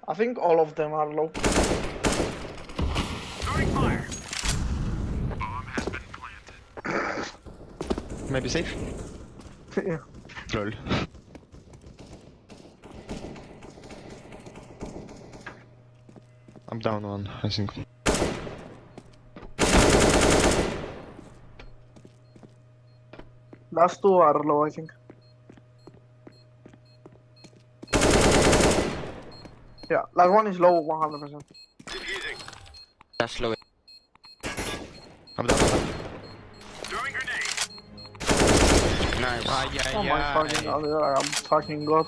I think all of them are low. Throwing fire. Bomb has been planted. Maybe safe? Yeah. Lol. I'm down one, I think. Last two are low, I think. Yeah, last one is low 100%. Defusing. That's low. I'm down. Throwing grenade. Nice. Oh my fucking god, I'm fucking god.